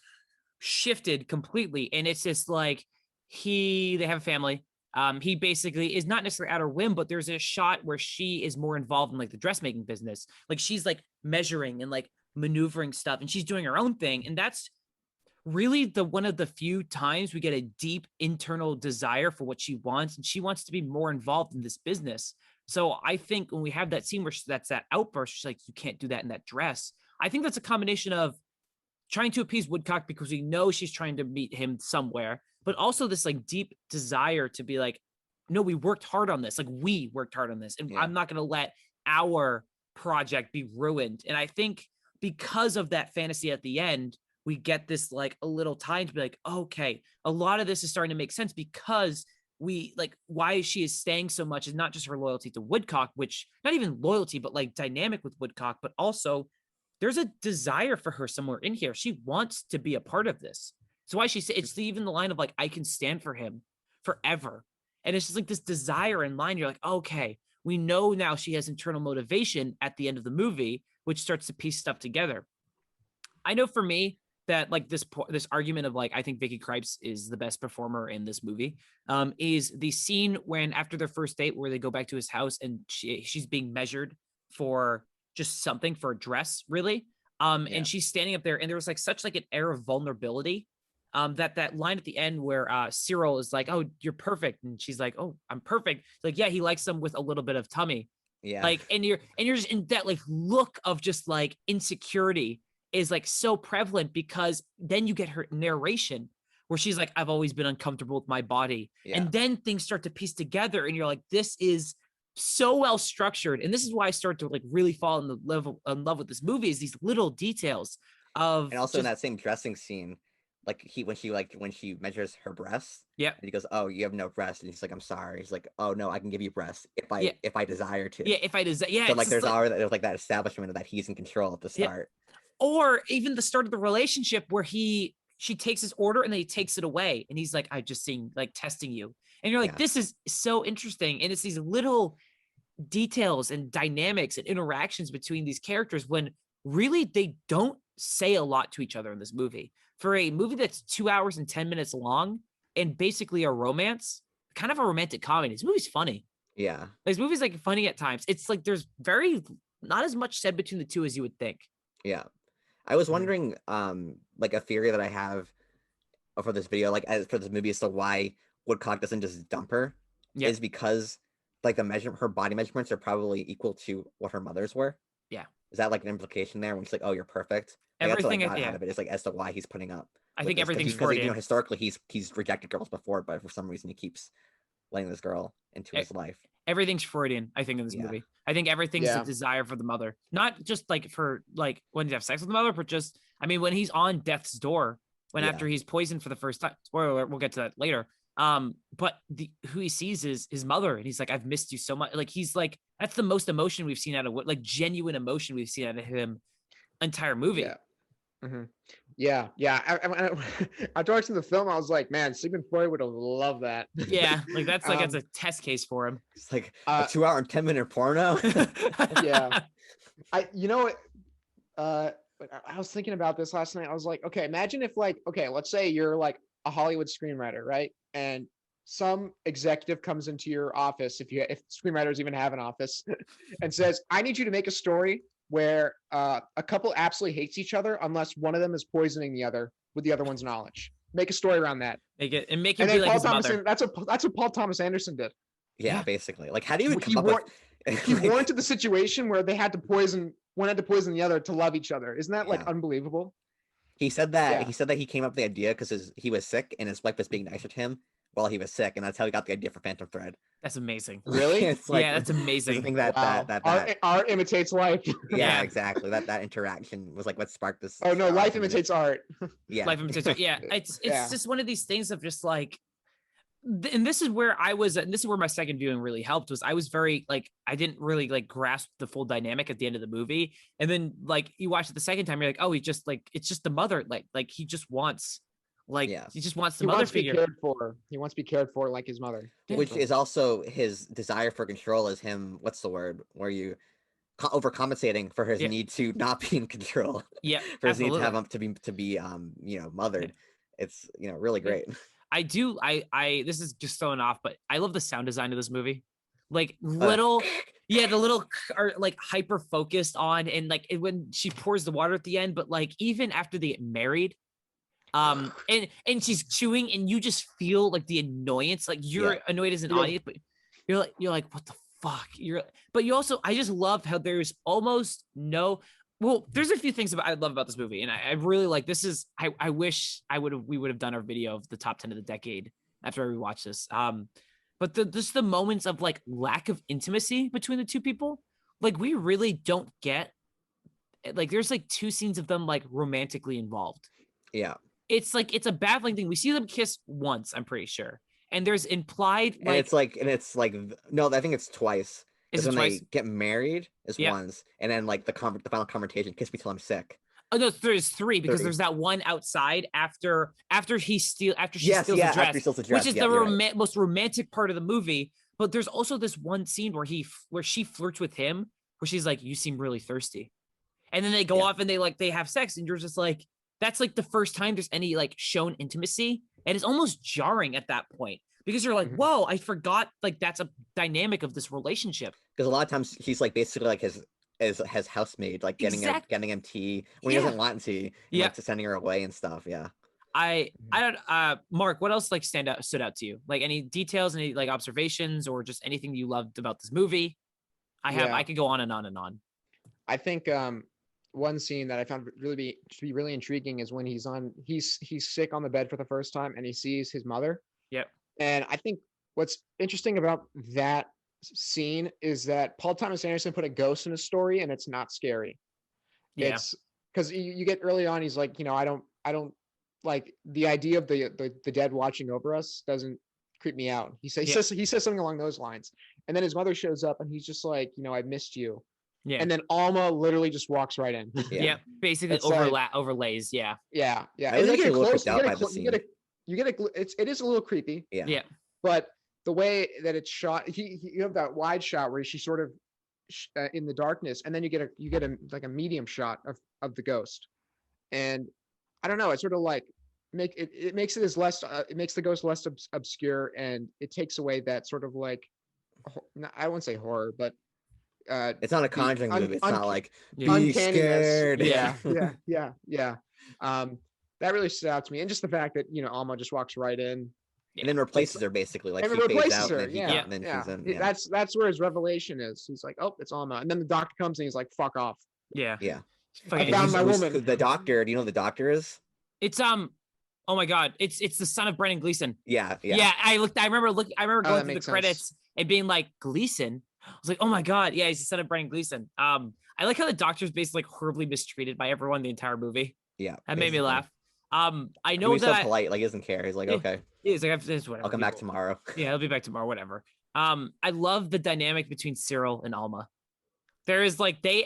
shifted completely. And it's just like they have a family. He basically is not necessarily at her whim, but there's a shot where she is more involved in like the dressmaking business. Like she's like measuring and like maneuvering stuff, and she's doing her own thing. And that's really one of the few times we get a deep internal desire for what she wants. And she wants to be more involved in this business. So I think when we have that scene where that's that outburst, she's like, you can't do that in that dress. I think that's a combination of trying to appease Woodcock because we know she's trying to meet him somewhere, but also this like deep desire to be like, no, we worked hard on this. Like we worked hard on this, and I'm not going to let our project be ruined. And I think because of that fantasy at the end, we get this like a little time to be like, okay, a lot of this is starting to make sense, because we like why she is staying so much is not just her loyalty to Woodcock, which not even loyalty, but like dynamic with Woodcock, but also there's a desire for her somewhere in here. She wants to be a part of this. So why it's even the line of like, I can stand for him forever. And it's just like this desire in line. You're like, okay, we know now she has internal motivation at the end of the movie, which starts to piece stuff together. I know for me that like this argument of like, I think Vicky Krieps is the best performer in this movie, is the scene when after their first date where they go back to his house and she's being measured for just something, for a dress, really. Yeah. And she's standing up there, and there was like such like an air of vulnerability. That line at the end where Cyril is like, "Oh, you're perfect," and she's like, "Oh, I'm perfect." Like, yeah, he likes them with a little bit of tummy. Yeah. Like, and you're just in that like look of just like insecurity is like so prevalent, because then you get her narration where she's like, "I've always been uncomfortable with my body," Yeah. and then things start to piece together, and you're like, "This is so well structured," and this is why I start to like really fall in love with this movie, is these little details of And also in just, that same dressing scene, like when she measures her breasts, yeah, and he goes, "Oh, you have no breasts," and he's like, "I'm sorry." He's like, "Oh no, I can give you breasts yeah, if I desire to." yeah. If I desire, yeah, So it's like just there's like that establishment that he's in control at the yeah. start. Or even the start of the relationship where she takes his order and then he takes it away, and he's like, "I just seeing like testing you," and you're like, Yeah. "This is so interesting," and it's these little details and dynamics and interactions between these characters when really they don't say a lot to each other in this movie. For a movie that's 2 hours and 10 minutes long and basically a romance, kind of a romantic comedy, this movie's funny. Yeah. This movie's like funny at times. It's like there's very not as much said between the two as you would think. Yeah. I was Mhm. wondering, like a theory that I have for this video, like as for this movie, as to why Woodcock doesn't just dump her, Yeah. is because like her body measurements are probably equal to what her mother's were. Yeah. Is that like an implication there when she's like, "Oh, you're perfect"? Like, that's what I Everything, got yeah. out of it, is like as to why he's putting up. I with think this, everything's because you know Freudian. historically he's rejected girls before, but for some reason he keeps letting this girl into E- his life. Everything's Freudian, I think, in this Yeah. movie. I think everything's a Yeah. desire for the mother. Not just like for like when you have sex with the mother, but just I mean when he's on death's door, when Yeah. after he's poisoned for the first time. Spoiler alert, we'll get to that later. But who he sees is his mother, and he's like, "I've missed you so much." Like he's like, that's the most emotion we've seen out of like genuine emotion we've seen out of him entire movie. Yeah. Mhm. Yeah, yeah. After watching the film, I was like, man, Sigmund Freud would have loved that. Yeah, like that's like it's a test case for him. It's like a 2 hour and 10-minute porno. Yeah. You know, I was thinking about this last night. I was like, okay, imagine if like, okay, let's say you're like a Hollywood screenwriter, right? And some executive comes into your office, if screenwriters even have an office, and says, "I need you to make a story where a couple absolutely hates each other unless one of them is poisoning the other with the other one's knowledge. Make a story around that." Make it and make And him be then like Paul his Thomas, mother. that's what Paul Thomas Anderson did. Yeah, Yeah. basically. Like, how do you even He come up He with warranted the situation where they had to poison one had to poison the other to love each other. Isn't that like Yeah. unbelievable? He said that Yeah. he came up with the idea because he was sick and his wife was being nicer to him while he was sick, and that's how he got the idea for Phantom Thread. That's amazing. Really? It's like Yeah, that's amazing. this thing that Wow. that Art imitates life. yeah, Yeah. exactly. That interaction was like what sparked this. Oh no, life from this- imitates art. Yeah. Life imitates art. Yeah, it's Yeah. just one of these things of just like, and this is where I was, and this is where my second viewing really helped. Was I was very like I didn't really like grasp the full dynamic at the end of the movie, and then like you watch it the second time, you're like, oh, he just like it's just the mother, like he just wants, like Yeah. he just wants the He mother wants to be figure. cared for. He wants to be cared for like his mother. Which is also his desire for control, is him, what's the word, where you overcompensating for his Yeah. need to not be in control, Yeah, for his need to absolutely. have him to be mothered. It's really great. I do. I this is just throwing off, but I love the sound design of this movie. Like little, yeah, the little are like hyper focused on, and like when she pours the water at the end, but like even after they get married, and she's chewing, and you just feel like the annoyance, like you're Yeah. annoyed as an Yeah. audience, but you're like, what the fuck? But you also, I just love how there's almost no. Well, there's a few things I love about this movie, and I really like this. Is I wish we would have done our video of the top 10 of the decade after I rewatched this. But just the moments of like lack of intimacy between the two people, like we really don't get. Like there's like two scenes of them like romantically involved. Yeah. It's like it's a baffling thing. We see them kiss once, I'm pretty sure, and there's implied And like it's like no, I think it's twice. is Because it when twice? they get married is Yeah. once, and then like the final confrontation, "Kiss me till I'm sick." Oh no, there's three because 3. there's that one outside after she steals Yes, the after dress, he steals the dress, which is yeah, the you're right. most romantic part of the movie. But there's also this one scene where she flirts with him, where she's like, "You seem really thirsty," and then they go Yeah. off and they have sex, and you're just like, that's like the first time there's any like shown intimacy, and it's almost jarring at that point because you're like, Mhm. whoa, I forgot like that's a dynamic of this relationship. Because a lot of times he's like basically like his as housemaid, like getting him tea when he Yeah. doesn't want tea, and, Yeah. like, to sending her away and stuff. Yeah. I don't Mark, what else like stood out to you? Like any details, any like observations, or just anything you loved about this movie? I could go on and on and on. I think one scene that I found to be really intriguing is when he's sick on the bed for the first time and he sees his mother. Yep. And I think what's interesting about that scene is that Paul Thomas Anderson put a ghost in his story, and it's not scary. Yeah. It's because you get early on, he's like, I don't like the idea of the dead watching over us doesn't creep me out. He says something along those lines, and then his mother shows up, and he's just like, I missed you. Yeah. And then Alma literally just walks right in. Yeah. Basically It's like- overlays. Yeah. Yeah. I was actually a little creeped out by the scene. It is a little creepy, Yeah. Yeah. but the way that it's shot, you have that wide shot where she sort of in the darkness, and then you get a like a medium shot of the ghost, and I don't know, it's sort of like it makes it as less it makes the ghost less obscure, and it takes away that sort of like I won't say horror, but It's not a Conjuring movie. It's not like be uncanniness. scared. Yeah. That really stood out to me, and just the fact that Alma just walks right in. And then replaces her basically, like And he fades replaces out her. and then Yeah. and then Yeah. she's in. Yeah. That's where his revelation is. He's like, oh, it's Alma, and then the doctor comes and he's like, fuck off. Yeah. Yeah. Fucking- I found my Who's woman. The doctor. Do you know who the doctor is? It's oh my god, it's the son of Brendan Gleeson. Yeah. Yeah. I remember going that through the makes sense. credits and being like, Gleason. I was like, oh my god, yeah, he's the son of Brendan Gleeson. I like how the doctor's basically like horribly mistreated by everyone the entire movie. Yeah. That made me basically. laugh. I know He's so that polite, like he doesn't care. He's like, Yeah. okay, he's like, whatever. I'll come back people- tomorrow. Yeah, he'll be back tomorrow, whatever. I love the dynamic between Cyril and Alma. There is like they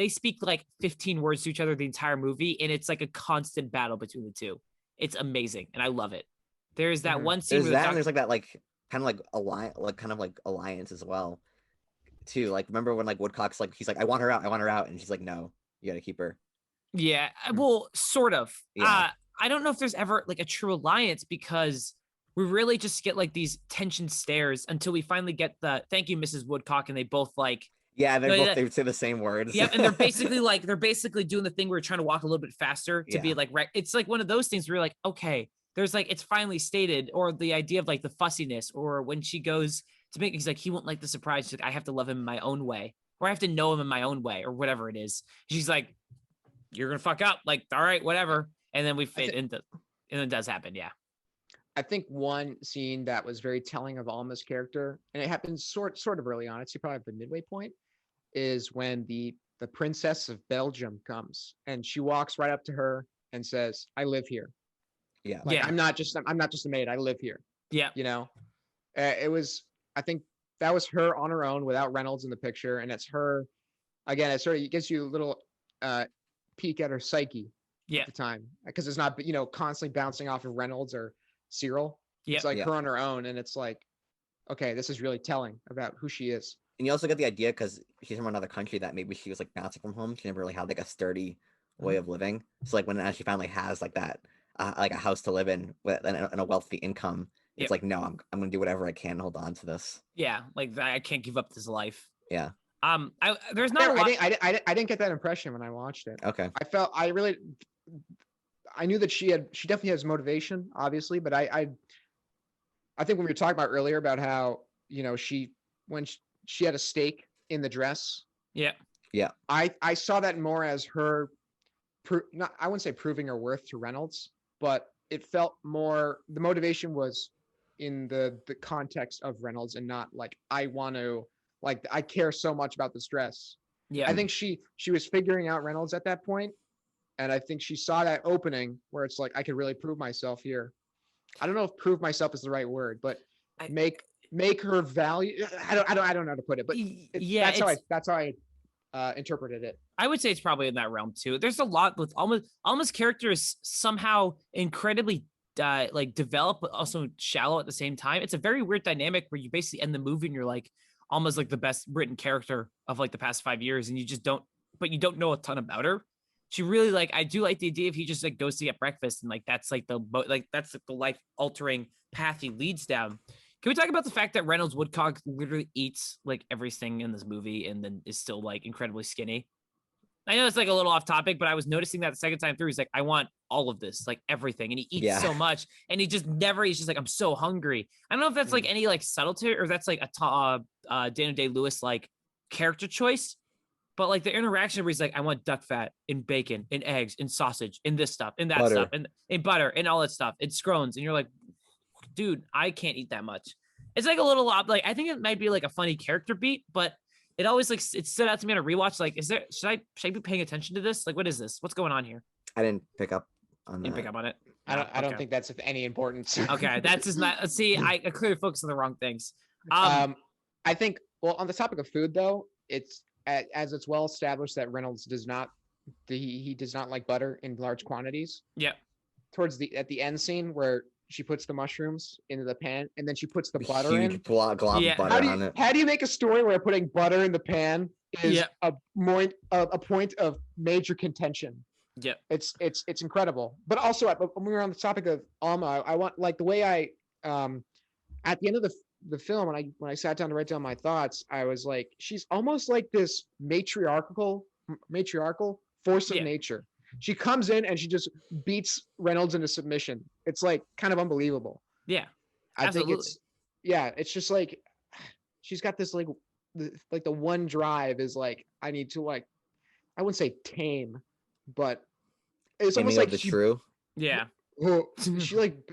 speak like 15 words to each other the entire movie, and it's like a constant battle between the two. It's amazing, and I love it. There's that Mhm. one scene There's where that, and there's like that, like kind of like alliance as well, too. Like remember when like Woodcock's like he's like I want her out, and she's like no, you gotta keep her. yeah, well, sort of. Yeah. I don't know if there's ever like a true alliance because we really just get like these tension stares until we finally get the thank you, Mrs. Woodcock, and they both like Yeah, No, yeah. they would say the same words. yep, and they're basically doing the thing where we're trying to walk a little bit faster to be Yeah. like it's like one of those things where you're like, okay, there's like it's finally stated, or the idea of like the fussiness, or when she goes to make he's like he won't like the surprise. She's like, I have to love him in my own way, or I have to know him in my own way, or whatever it is. She's like, you're gonna fuck up, like all right, whatever. And then we fit into and it does happen, yeah. I think one scene that was very telling of Alma's character, and it happens sort of early on, it's probably the midway point, is when the princess of Belgium comes and she walks right up to her and says, I live here. Yeah. Like, Yeah. I'm not just a maid, I live here. Yeah. It was, I think that was her on her own without Reynolds in the picture. And it's her, again, it sort of gives you a little peek at her psyche Yeah. at the time, because it's not, constantly bouncing off of Reynolds or Cyril. Yeah. It's like Yeah. her on her own. And it's like, okay, this is really telling about who she is. And you also get the idea because she's from another country that maybe she was like bouncing from home. She never really had like a sturdy way of living. So like when she finally has like that, like a house to live in with and a wealthy income, it's Yep. like no, I'm gonna do whatever I can to hold on to this. Yeah, like I can't give up this life. Yeah. There's not a lot. I didn't get that impression when I watched it. Okay. I knew that she definitely has motivation, obviously, but I think when we were talking about earlier about how, when she had a stake in the dress, Yeah. I saw that more as her, I wouldn't say proving her worth to Reynolds, but it felt more, the motivation was in the context of Reynolds and not like, I want to, like, I care so much about this dress. Yeah. I think she was figuring out Reynolds at that point, and I think she saw that opening where it's like, I could really prove myself here. I don't know if prove myself is the right word, but make her value. I don't know how to put it, but yeah, that's how I interpreted it. I would say it's probably in that realm too. There's a lot with Alma's character is somehow incredibly like developed, but also shallow at the same time. It's a very weird dynamic where you basically end the movie and you're like Alma's like the best written character of like the past 5 years, and you don't know a ton about her. She really like, I do like the idea if he just like goes to get breakfast and like that's like the life altering path he leads down. Can we talk about the fact that Reynolds Woodcock literally eats like everything in this movie and then is still like incredibly skinny? I know it's like a little off topic, but I was noticing that the second time through, he's like, I want all of this, like everything. And he eats so much and he's just like, I'm so hungry. I don't know if that's like any like subtlety or that's like a Daniel Day-Lewis like character choice, but like the interaction where he's like, I want duck fat and bacon and eggs and sausage and this stuff and that butter. stuff and butter and all that stuff and scones. And you're like, dude, I can't eat that much. It's like a little like, I think it might be like a funny character beat, but it always like it stood out to me on a rewatch. Like, should I be paying attention to this? Like, what is this? What's going on here? I didn't pick up on Didn't pick up on it. I don't think that's of any importance. Okay, that's just not. See, I clearly focused on the wrong things. I think. Well, on the topic of food, though, it's as it's well established that Reynolds does not. He does not like butter in large quantities. Yeah. Towards at the end scene where she puts the mushrooms into the pan and then she puts the butter huge in. Glob of butter on it. How do you make a story where putting butter in the pan is a point of major contention? Yeah, it's incredible. But also, when we were on the topic of Alma, I want like the way I at the end of the film when I sat down to write down my thoughts, I was like, she's almost like this matriarchal force of nature. She comes in and she just beats Reynolds into submission. It's like kind of unbelievable. Yeah, I think it's just like she's got this like the one drive is like I need to like I wouldn't say tame, but it's almost like the true. Yeah.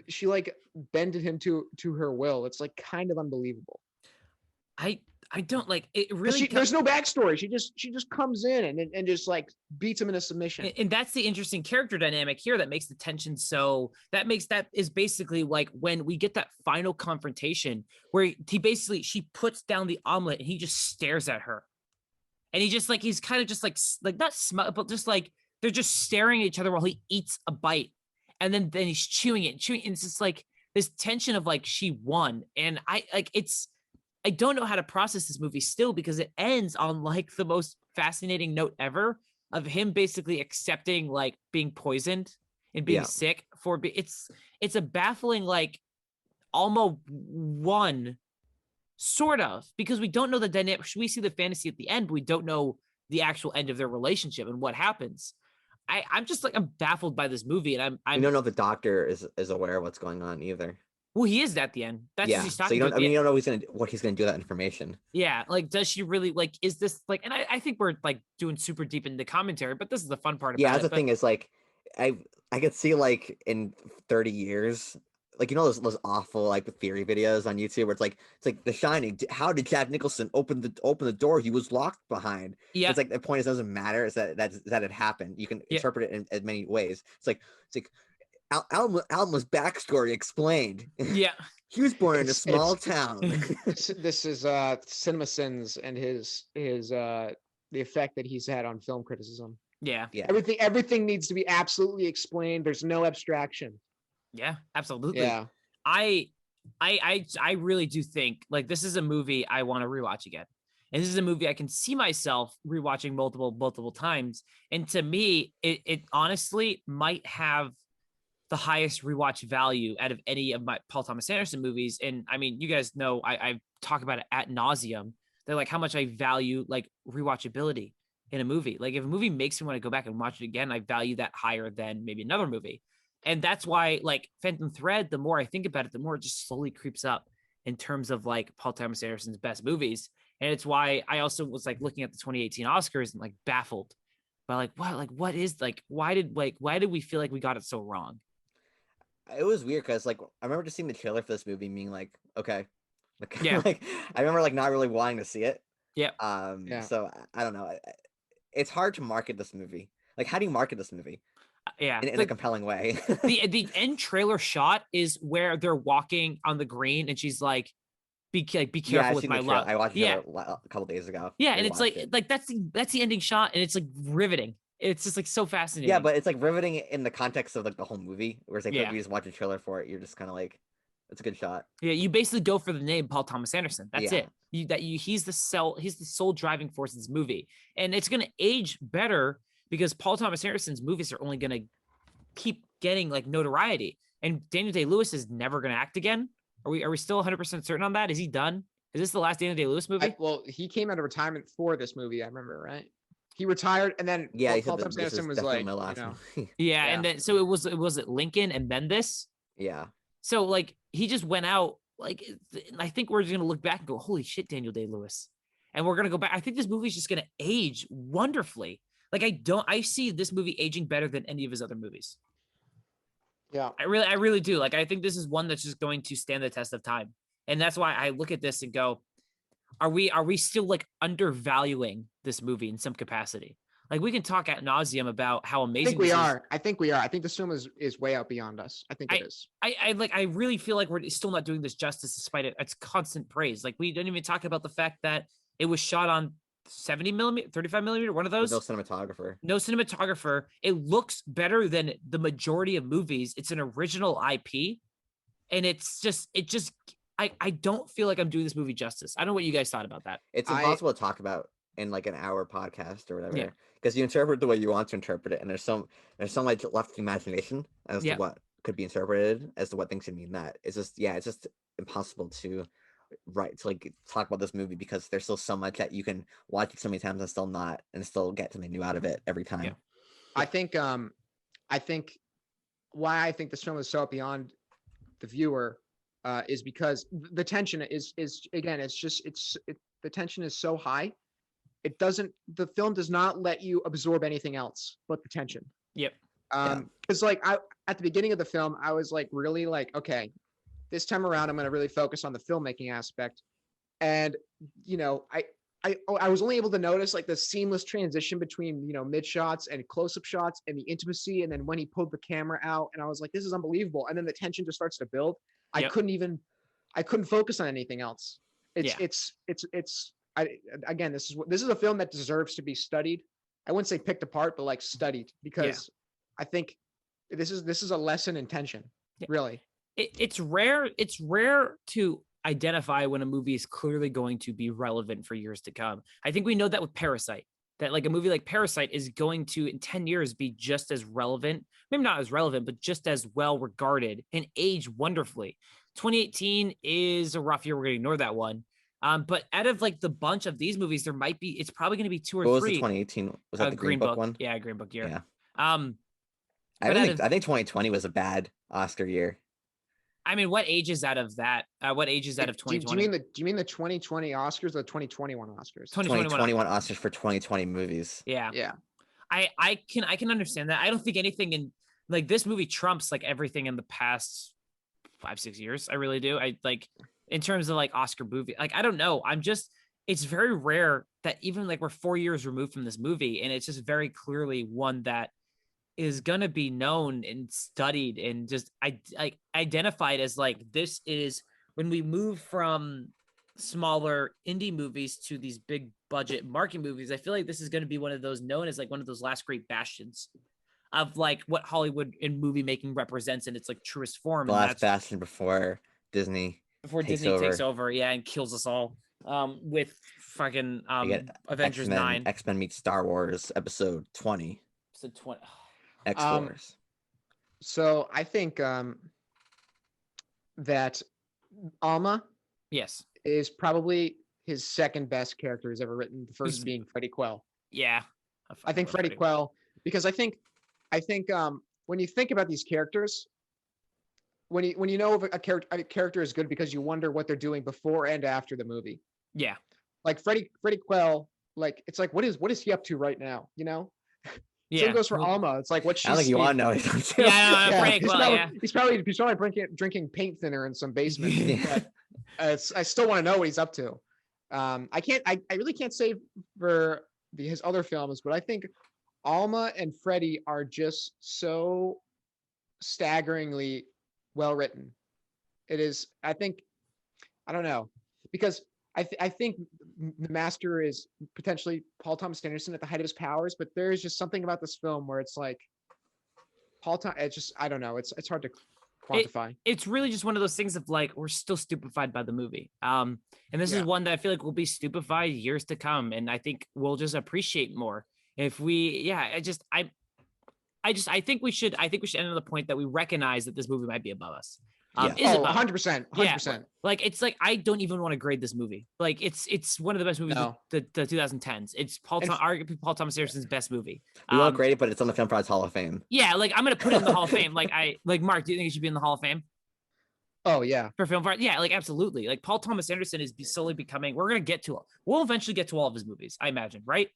she bended him to her will. It's like kind of unbelievable. I don't like it really. There's no backstory. She just comes in and just like beats him into submission. And that's the interesting character dynamic here that makes the tension so that is basically like when we get that final confrontation where she puts down the omelet and he just stares at her. And he just like, he's kind of just like not smug, but just like they're just staring at each other while he eats a bite. And then he's chewing it. And it's just like this tension of like she won. And I don't know how to process this movie still because it ends on like the most fascinating note ever of him basically accepting like being poisoned and being sick it's a baffling like almost one sort of because we don't know the dynamic. We see the fantasy at the end, but we don't know the actual end of their relationship and what happens. I'm baffled by this movie and I don't know if the doctor is aware of what's going on either. Well, he is at the end. That's what he's talking about. You don't know what he's gonna do with that information. Yeah, like does she really like? Is this like? And I think we're like doing super deep into commentary, but this is the fun part about it. Yeah, that's the thing is like, I could see like in 30 years, like those awful like theory videos on YouTube where it's like The Shining. How did Jack Nicholson open the door he was locked behind? Yeah, it's like the point is it doesn't matter. It's that it happened. You can interpret it in many ways. It's like. Alma's backstory explained. Yeah, he was born in a small town. This is CinemaSins and his the effect that he's had on film criticism. Yeah. Everything needs to be absolutely explained. There's no abstraction. Yeah, absolutely. Yeah. I really do think like this is a movie I want to rewatch again. And this is a movie I can see myself rewatching multiple times. And to me, it honestly might have the highest rewatch value out of any of my Paul Thomas Anderson movies. And I mean, you guys know, I talk about it ad nauseum. They're like how much I value like rewatchability in a movie. Like if a movie makes me want to go back and watch it again, I value that higher than maybe another movie. And that's why like Phantom Thread, the more I think about it, the more it just slowly creeps up in terms of like Paul Thomas Anderson's best movies. And it's why I also was like looking at the 2018 Oscars and like baffled by what is like, why did we feel like we got it so wrong? It was weird because like I remember just seeing the trailer for this movie and being like, okay, yeah. Like I remember like not really wanting to see it. Yeah. So I don't know. It's hard to market this movie. Like, how do you market this movie? Yeah, in a compelling way. the end trailer shot is where they're walking on the green and she's like, be careful with my love. I watched it a couple days ago. Yeah, and it's like that's the ending shot and it's like riveting. It's just like so fascinating. Yeah, but it's like riveting in the context of like the whole movie. Whereas like if you just watch a trailer for it, you're just kind of like, it's a good shot. Yeah, you basically go for the name Paul Thomas Anderson. That's it. He's the sole driving force in this movie, and it's gonna age better because Paul Thomas Anderson's movies are only gonna keep getting like notoriety, and Daniel Day-Lewis is never gonna act again. Are we still 100% certain on that? Is he done? Is this the last Daniel Day-Lewis movie? Well, he came out of retirement for this movie. I remember, right? He retired, and then Yeah, Paul Thomas Anderson was like, my last yeah, yeah. and then so was it Lincoln and then this? Yeah. So like he just went out. Like I think we're just gonna look back and go, holy shit, Daniel Day-Lewis, and we're gonna go back. I think this movie's just gonna age wonderfully. Like I see this movie aging better than any of his other movies. Yeah, I really do. Like I think this is one that's just going to stand the test of time, and that's why I look at this and go, are we still like undervaluing this movie in some capacity? Like we can talk ad nauseum about how amazing I think we are. I think we are. I think this film is way out beyond us. I think it is. I really feel like we're still not doing this justice despite its constant praise. Like we didn't even talk about the fact that it was shot on 70 millimeter, 35 millimeter, one of those. No cinematographer. No cinematographer. It looks better than the majority of movies. It's an original IP, and it just I don't feel like I'm doing this movie justice. I don't know what you guys thought about that. It's impossible to talk about in like an hour podcast or whatever, because you interpret the way you want to interpret it, and there's some like left imagination as to what could be interpreted as to what things should mean. That it's just impossible to like talk about this movie because there's still so much that you can watch it so many times and still get something new out of it every time. I think why I think this film is so beyond the viewer is because the tension is again, the tension is so high. The film does not let you absorb anything else but the tension. Yep. Because like at the beginning of the film, I was like really like, okay, this time around I'm going to really focus on the filmmaking aspect, and I was only able to notice like the seamless transition between mid shots and close up shots and the intimacy, and then when he pulled the camera out, and I was like, this is unbelievable, and then the tension just starts to build. Yep. I couldn't focus on anything else. Again, this is a film that deserves to be studied. I wouldn't say picked apart, but like studied, because I think this is a lesson in tension. Really, it's rare to identify when a movie is clearly going to be relevant for years to come. I think we know that with Parasite, that like a movie like Parasite is going to in 10 years be just as relevant, maybe not as relevant, but just as well regarded and age wonderfully. 2018 is a rough year. We're going to ignore that one. But out of like the bunch of these movies, it's probably going to be two or three. What was the 2018? Was that the Green Book one? Yeah, Green Book year. Yeah. I think 2020 was a bad Oscar year. I mean, what ages out of that? What ages out of 2020? Do you mean the 2020 Oscars or the 2021 Oscars? 2021 Oscars for 2020 movies. Yeah. I can understand that. I don't think anything in like this movie trumps like everything in the past 5-6 years. I really do. I like in terms of like Oscar movie. Like I don't know. It's very rare that even like we're 4 years removed from this movie, and it's just very clearly one that is going to be known and studied and just identified as like, this is when we move from smaller indie movies to these big budget market movies. I feel like this is going to be one of those known as like one of those last great bastions of like what Hollywood in movie making represents in its like truest form. The last bastion before Disney takes over. Yeah. And kills us all with fucking Avengers 9. X-Men meets Star Wars episode 20. So 20. X-Force. So I think that Alma is probably his second best character he's ever written. The first being Freddie Quell. Yeah. I think Freddie Quell, because I think when you think about these characters, when you know if a character is good because you wonder what they're doing before and after the movie. Yeah. Like Freddie Quell, like it's like what is he up to right now? Yeah. Same goes for Alma. It's like what she's. I don't think you want to know. He's probably drinking paint thinner in some basement. But, I still want to know what he's up to. I really can't say for his other films, but I think Alma and Freddie are just so staggeringly well written. It is. I don't know, because I think the master is potentially Paul Thomas Anderson at the height of his powers, but there is just something about this film where it's like I don't know. It's hard to quantify. It's really just one of those things of like, we're still stupefied by the movie. And this is one that I feel like we'll be stupefied years to come. And I think we'll just appreciate more if we, I think we should end on the point that we recognize that this movie might be above us. Is it 100%. 100%. Like it's like I don't even want to grade this movie. Like it's one of the best movies of the 2010s. It's arguably Paul Thomas Anderson's best movie. We won't grade it, but it's on the Film Frauds Hall of Fame. Yeah, like I'm gonna put it in the Hall of Fame. Like Mark, do you think it should be in the Hall of Fame? Oh yeah, for Film Frauds? Yeah, like absolutely. Like Paul Thomas Anderson is slowly becoming. We'll eventually get to all of his movies, I imagine, right?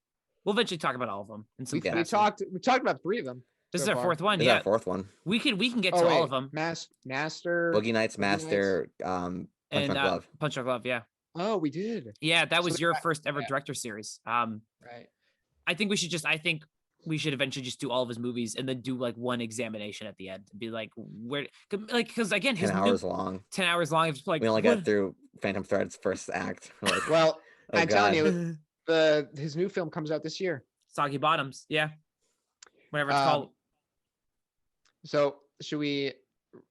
We'll eventually talk about all of them. We talked about 3 of them. This is our fourth one. This is our fourth one. We can get to all of them. Master, Boogie Nights, Master, Punch Drunk Love. Punch Drunk Love, yeah. Oh, we did. Yeah, that was your first ever director series. Right. I think we should eventually just do all of his movies and then do like one examination at the end and be like, where, like, because again, 10 hours long. 10 hours long. It's like we only got through Phantom Thread's first act. Like, well, I'm telling you, his new film comes out this year. Soggy Bottoms, yeah. Whatever it's called. So should we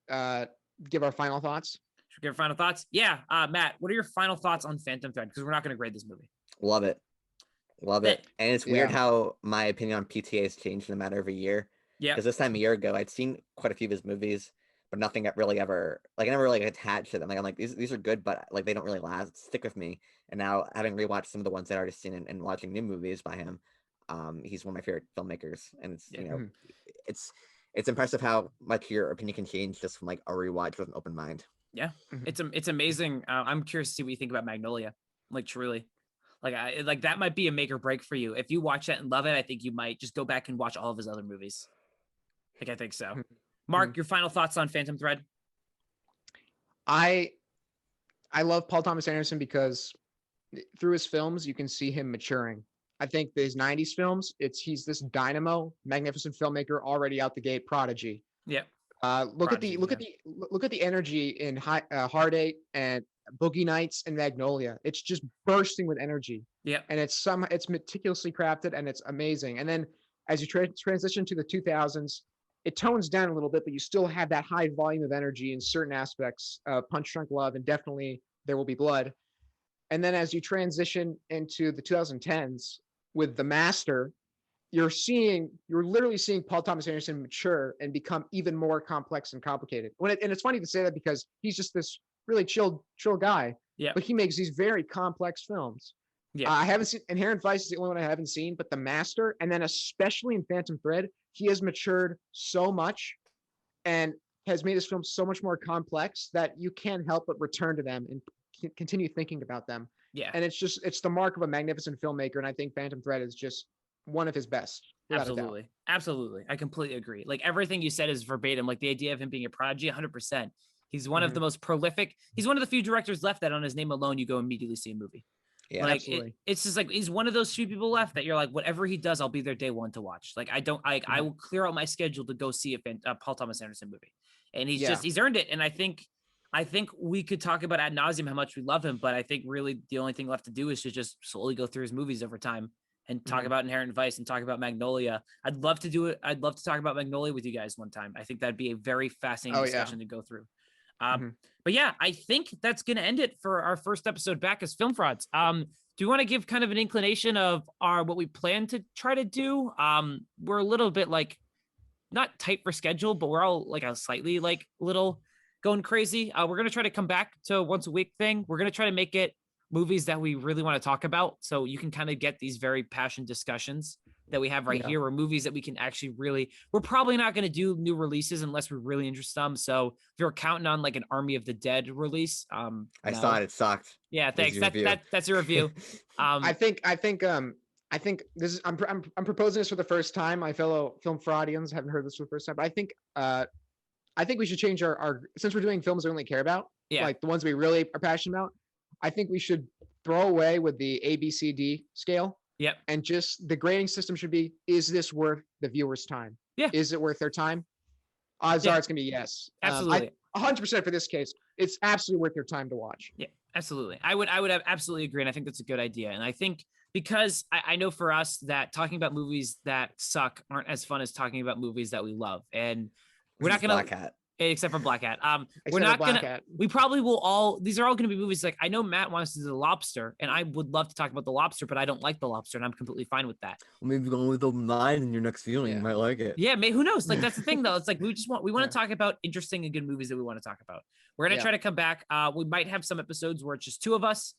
give our final thoughts? Should we give our final thoughts? Yeah. Matt, what are your final thoughts on Phantom Thread? Because we're not going to grade this movie. Love it. And it's weird how my opinion on PTA has changed in a matter of a year. Yeah. Because this time a year ago, I'd seen quite a few of his movies, but nothing really ever, like I never really attached to them. Like I'm like, these are good, but like they don't really stick with me. And now having rewatched some of the ones that I've already seen and watching new movies by him, he's one of my favorite filmmakers. And it's, it's impressive how much your opinion can change just from like a rewatch with an open mind. Yeah, it's amazing. I'm curious to see what you think about Magnolia. Like truly, like that might be a make or break for you. If you watch that and love it, I think you might just go back and watch all of his other movies. Like I think so. Mark, your final thoughts on Phantom Thread? I love Paul Thomas Anderson because through his films you can see him maturing. I think his 90s films, he's this dynamo, magnificent filmmaker already out the gate, prodigy. Yeah. Look at the energy in Hard Eight and Boogie Nights and Magnolia. It's just bursting with energy. Yeah. And it's meticulously crafted and it's amazing. And then as you transition to the 2000s, it tones down a little bit, but you still have that high volume of energy in certain aspects. Punch Drunk Love and definitely There Will Be Blood. And then as you transition into the 2010s with The Master, you're literally seeing Paul Thomas Anderson mature and become even more complex and complicated. And it's funny to say that because he's just this really chill guy. Yeah. But he makes these very complex films. Yeah. I haven't seen Inherent Vice is the only one I haven't seen, but The Master, and then especially in Phantom Thread, he has matured so much and has made his films so much more complex that you can't help but return to them and continue thinking about them. Yeah. And it's the mark of a magnificent filmmaker. And I think Phantom Thread is just one of his best. Absolutely. I completely agree. Like everything you said is verbatim. Like the idea of him being a prodigy, 100%. He's one of the most prolific. He's one of the few directors left that on his name alone, you go immediately see a movie. Yeah, like absolutely. It's just like, he's one of those few people left that you're like, whatever he does, I'll be there day one to watch. Like, I will clear out my schedule to go see a Paul Thomas Anderson movie. And he's earned it. And I think we could talk about ad nauseum how much we love him, but I think really the only thing left to do is to just slowly go through his movies over time and talk about Inherent Vice and talk about Magnolia. I'd love to do it. I'd love to talk about Magnolia with you guys one time. I think that'd be a very fascinating discussion to go through. But yeah, I think that's going to end it for our first episode back as Film Frauds. Do you want to give kind of an inclination of what we plan to try to do? We're a little bit like not tight for schedule, but we're all like a slightly like little going crazy. We're going to try to come back to once a week thing. We're going to try to make it movies that we really want to talk about. So you can kind of get these very passionate discussions that we have here, or movies that we can actually we're probably not going to do new releases unless we're really interested in them. So if you're counting on like an Army of the Dead release, I saw it sucked. Yeah, thanks. That's your review. I think this is I'm proposing this for the first time. My fellow Film Fraudians haven't heard this for the first time, but I think we should change our since we're doing films we only care about, like the ones we really are passionate about. I think we should throw away with the ABCD scale. Yep. And just the grading system should be, is this worth the viewer's time? Yeah. Is it worth their time? Odds are it's going to be yes. Absolutely. 100% for this case. It's absolutely worth their time to watch. Yeah, absolutely. I would absolutely agree. And I think that's a good idea. And I think because I know for us that talking about movies that suck aren't as fun as talking about movies that we love. And we're not going to, except for Black Cat. We're Except not for Black gonna. Cat. We probably will all. These are all gonna be movies. Like I know Matt wants to do The Lobster, and I would love to talk about The Lobster, but I don't like The Lobster, and I'm completely fine with that. Well, maybe going with open mind in your next viewing, you Yeah. might like it. Yeah, who knows? Like that's the thing, though. It's like we want Yeah. to talk about interesting and good movies that we want to talk about. We're gonna Yeah. try to come back. We might have some episodes where it's just two of us,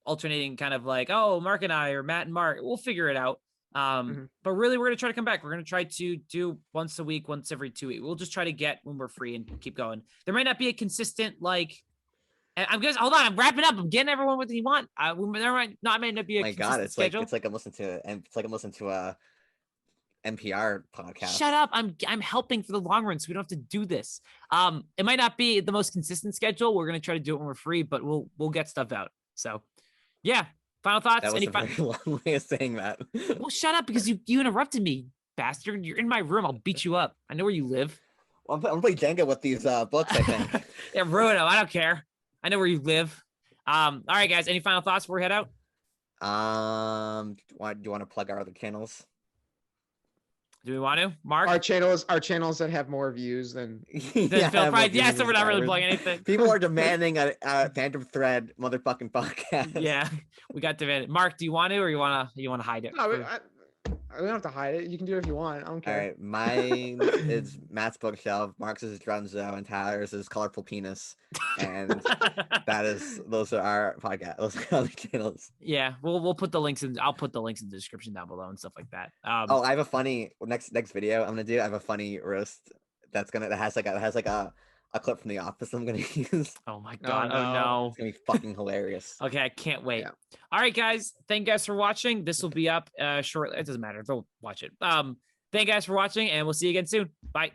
alternating, kind of like Mark and I or Matt and Mark. We'll figure it out. But really, we're gonna try to come back. We're gonna try to do once a week, once every 2 weeks. We'll just try to get when we're free and keep going. There might not be a consistent like. I'm guys. Hold on, I'm wrapping up. I'm getting everyone what you want. There might not be a My consistent God, it's schedule. like I'm listening to a NPR podcast. Shut up. I'm helping for the long run, so we don't have to do this. It might not be the most consistent schedule. We're gonna try to do it when we're free, but we'll get stuff out. So yeah. Final thoughts? That was a very long way of saying that. Well, shut up because you interrupted me, bastard. You're in my room. I'll beat you up. I know where you live. Well, I'm gonna play Jenga with these books, I think. Yeah, ruin them. I don't care. I know where you live. All right, guys. Any final thoughts before we head out? Do you want to plug our other channels? Do we want to, Mark? Our channels that have more views than Phil Price. Yeah, so we're not really subscribers. plugging anything. People are demanding a Phantom Thread motherfucking podcast. Yeah, we got demanded. Mark, do you want to, or you want to hide it? No, I don't have to hide it. You can do it if you want. I don't All care. right, mine is Matt's Bookshelf, Mark's is Drunzo, and Tyler's is Colorful Penis. And those are our podcast. Those are our other channels. Yeah, we'll put the links in. I'll put the links in the description down below and stuff like that. I have a funny next video I'm gonna do. I have a funny roast that has like a clip from The Office I'm gonna use. Oh my God! no. Oh no! It's gonna be fucking hilarious. Okay, I can't wait. Yeah. All right, guys. Thank you guys for watching. This will be up shortly. It doesn't matter. They'll watch it. Thank you guys for watching, and we'll see you again soon. Bye.